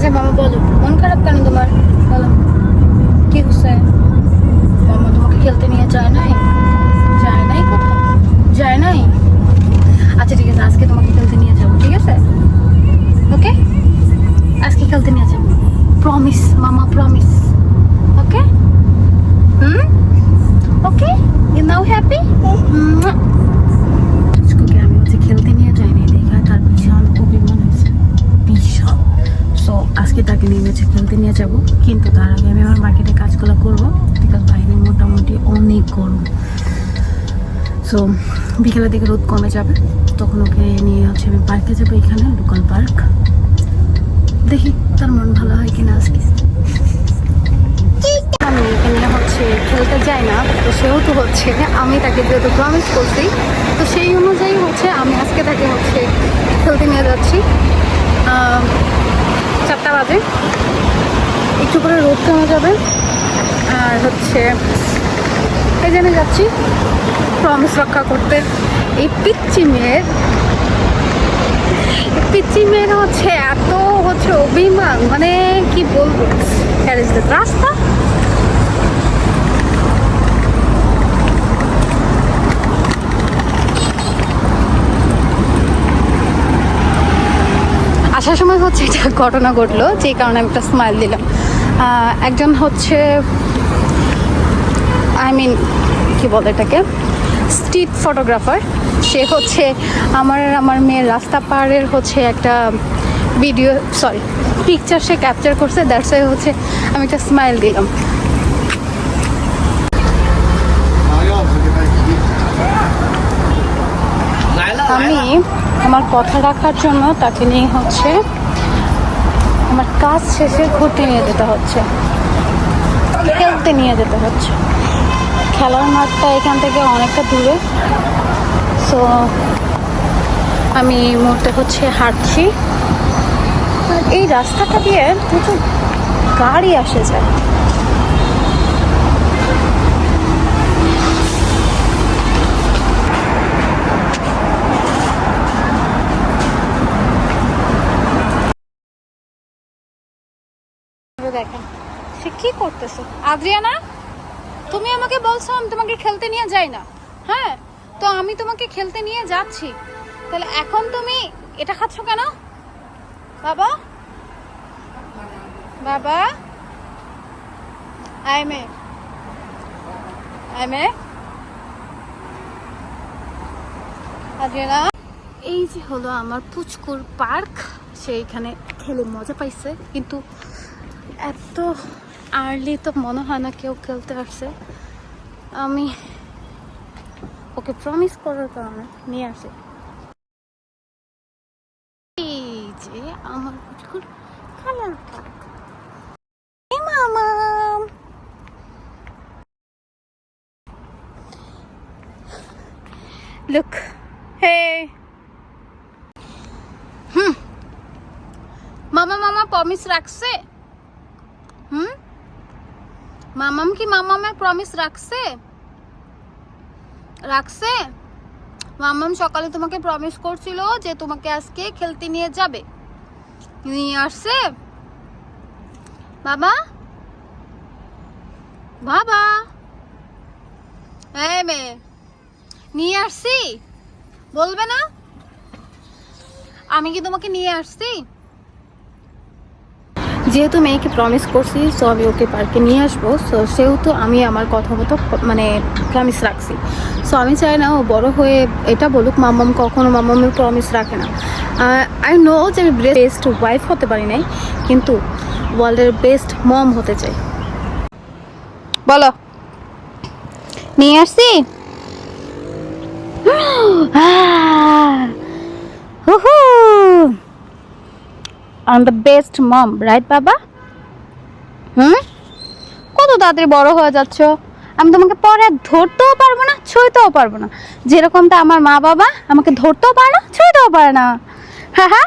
আচ্ছা মামা বলো, মন খারাপ কেন তোমার? বলো কি হচ্ছে? মামা তোমাকে খেলতে নিয়ে যায় নাই? যায় নাই? কোথাও যায় নাই? আচ্ছা ঠিক আছে, আজকে তোমাকে খেলতে নিয়ে যাবো, ঠিক আছে? ওকে, আজকে খেলতে নিয়ে যাবো, প্রমিস মামা, promise. Okay, okay, you now happy? আমি হচ্ছে খেলতে নিয়ে যাইনি দেখা তার বিশাল অভিমান হয়েছে, বিশাল। সো আজকে তাকে নিয়ে হচ্ছে খেলতে নিয়ে যাব, কিন্তু তার আগে আমি আমার মার্কেটে কাজগুলো করবো, বিকজ বাইরে মোটামুটি অনেক গরম। সো বিকেলের দিকে রোদ কমে যাবে, তখন ওকে নিয়ে হচ্ছে আমি পার্কে যাবো, এখানে লোকাল পার্ক। দেখি তার মন ভালো হয় কিনা আজকে। আমি এখানে হচ্ছে খেলতে যাই না, তো সেহেতু হচ্ছে আমি তাকে যেহেতু প্রমিস করছি, তো সেই অনুযায়ী হচ্ছে আমি আজকে তাকে হচ্ছে খেলতে নিয়ে যাচ্ছি। 4টা বাজে, একটু করে রোদ কমে যাবে, আর হচ্ছে এই জন্য যাচ্ছি প্রমিস রক্ষা করতে। এই পিচ্চি মেয়ের হচ্ছে এত হচ্ছে অভিমান, মানে কি বলবো। রাস্তা আসার সময় হচ্ছে এটা ঘটনা ঘটলো, যে কারণে আমি একটা স্মাইল দিলাম। একজন হচ্ছে কি বলে এটাকে, স্ট্রিট ফটোগ্রাফার, সে হচ্ছে আমার মেয়ের রাস্তা পারের হচ্ছে একটা ভিডিও, পিকচার সে ক্যাপচার করছে, দ্যাটস ওয়াই হচ্ছে আমি একটা স্মাইল দিলাম। আমি আমার কথা রাখার জন্য তাকে নিয়ে হচ্ছে আমার কাজ শেষে ঘুরতে নিয়ে যেতে হচ্ছে, খেলতে নিয়ে যেতে হচ্ছে। খেলার মাঠটা এখান থেকে অনেকটা দূরে, সো আমি এই মুহূর্তে হচ্ছে হাঁটছি। এই রাস্তাটা দিয়ে প্রচুর গাড়ি আসে যায়। দেখেন সে কি করতেছে। আদ্রিয়ানা, তুমি আমাকে বলছো আমি তোমাকে খেলতে নিয়ে যাই না, হ্যাঁ? তো আমি তোমাকে খেলতে নিয়ে যাচ্ছি, তাহলে এখন তুমি এটা খাচ্ছ কেন? বাবা, বাবা, আইমে আদ্রিয়ানা, এই যে হলো আমার পুচকুর পার্ক। সে এখানে খেলে মজা পাইছে, কিন্তু এত আর্লি তো মনে হয় না কেউ খেলতে আসছে। আমি ওকে প্রমিস করার কারণে নিয়ে আসি। এই যে আমার পুচকুর খেলার পার্ক। মামা, লুক, হে, মামা প্রমিস রাখছে? মামাম কি মামামের প্রমিস রাখছে? মামাম সকালে তোমাকে প্রমিস করছিল যে তোমাকে আজকে খেলতে নিয়ে যাবে, নিয়ে আসছে? বাবা, এই মেয়ে, নিয়ে আসছি বলবে না? আমি কি তোমাকে নিয়ে আসছি? যেহেতু মেয়েকে প্রমিস করছি, সো আমি ওকে পার্কে নিয়ে আসবো, সো সেহেতু আমি আমার কথা মতো মানে প্রমিস রাখছি। সো আমি চাই না ও বড় হয়ে এটা বলুক মাম্মাম কখনো মাম্মামের প্রমিস রাখে না। আই নো যে আমি বেস্ট ওয়াইফ হতে পারি নাই, কিন্তু ওয়ার্ল্ডের বেস্ট মম হতে চাই। বলো, নিয়ে আসছি? I'm the best mom, right বাবা? কত তাড়াতাড়ি বড় হয়ে যাচ্ছ, আমি তোমাকে পরে ধরতেও পারবো না, ছুঁতেও পারবো না। যেরকমটা আমার মা বাবা আমাকে ধরতেও পারে না, ছুঁতেও পারে না। হ্যাঁ,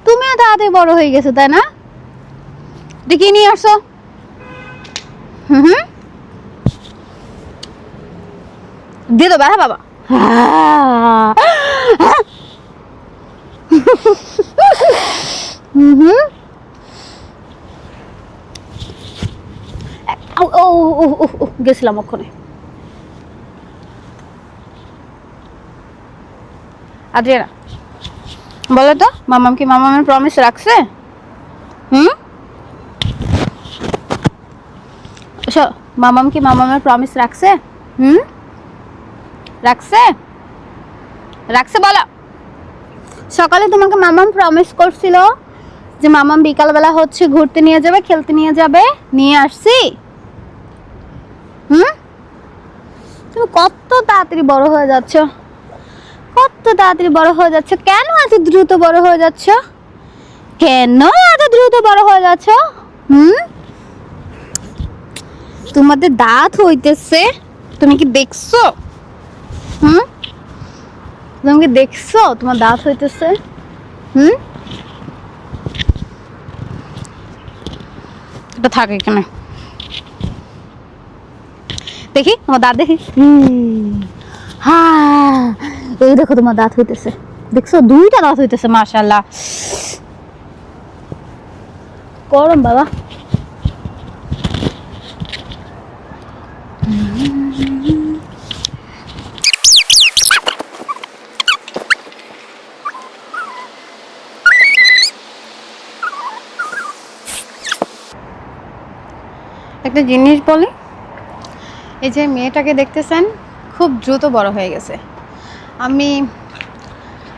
তুমিও তাড়াতাড়ি বড় হয়ে গেছো, তাই না? ডেকে নিয়ে আসো। দিয়ে দেবো, হ্যাঁ বাবা। গেছিলাম ওখানে। আদ্রিয়ানা বলো তো, মামাম কি মামামের প্রমিস রাখছে? মামাম কি মামামের প্রমিস রাখছে? রাখছে? রাখছে বলো। সকালে তোমাকে মামাম প্রমিস করছিল যে মামাম বিকালবেলা হচ্ছে ঘুরতে নিয়ে যাবে, খেলতে নিয়ে যাবে, নিয়ে আসছি। তুমি কত তাড়াতাড়ি বড় হয়ে যাচ্ছ, কত তাড়াতাড়ি বড় হয়ে যাচ্ছ। কেন এত দ্রুত বড় হয়ে যাচ্ছ? কেন এত দ্রুত বড় হয়ে যাচ্ছ? তোমাদের দাঁত হইতেছে, তুমি কি দেখছো? তুমি কি দেখছো তোমার দাঁত হইতেছে? এটা থাকে কেন দেখি তোমার দাঁত, দেখি। হ্যাঁ, এই দেখো তোমার দাঁত হইতেছে, দেখছো? 2টা দাঁত হইতেছে, মাশাআল্লাহ। গরম বাবা। একটা জিনিস বলি, এই যে মেয়েটাকে দেখতেছেন খুব দ্রুত বড় হয়ে গেছে।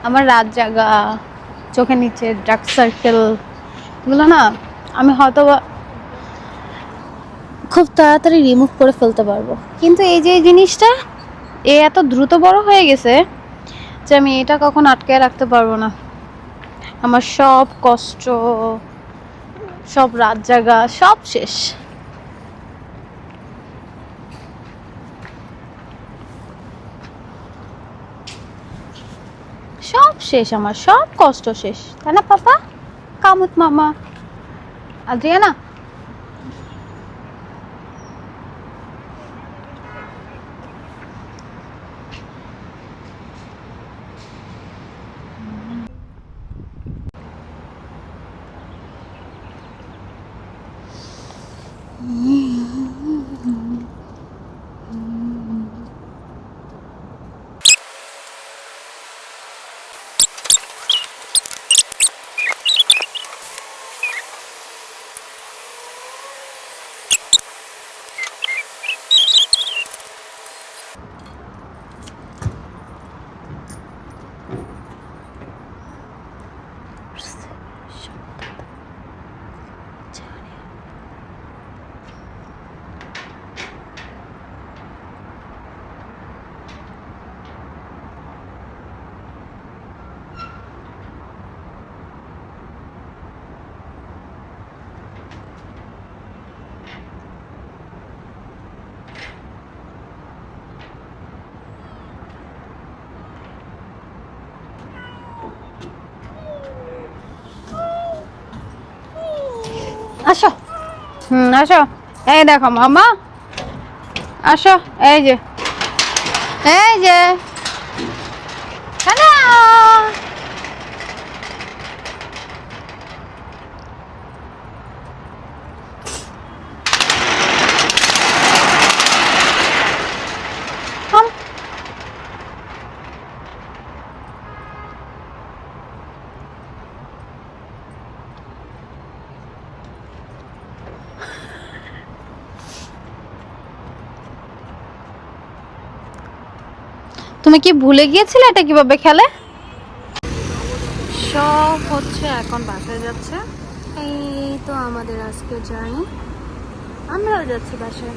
আমার রাত জাগা, চোখের নিচে ডার্ক সার্কেল, এগুলো না আমি হয়তো খুব তাড়াতাড়ি রিমুভ করে ফেলতে পারবো, কিন্তু এই যে জিনিসটা এত দ্রুত বড় হয়ে গেছে যে আমি এটা কখন আটকে রাখতে পারবো না। আমার সব কষ্ট, সব রাত জাগা সব শেষ। সব শেষ, আমার সব কষ্ট শেষ, তাই না পাপা? কামুত মামা। আদ্রিয়ানা আসো, আসো। এই দেখো মামা, আসো। এই যে, এই যে, হ্যালো। তুমি কি ভুলে গিয়েছিলে এটা কিভাবে খেলে? সব হচ্ছে এখন বাসায় যাচ্ছে। এই তো আমাদের আজকের জার্নি, আমরাও যাচ্ছি বাসায়।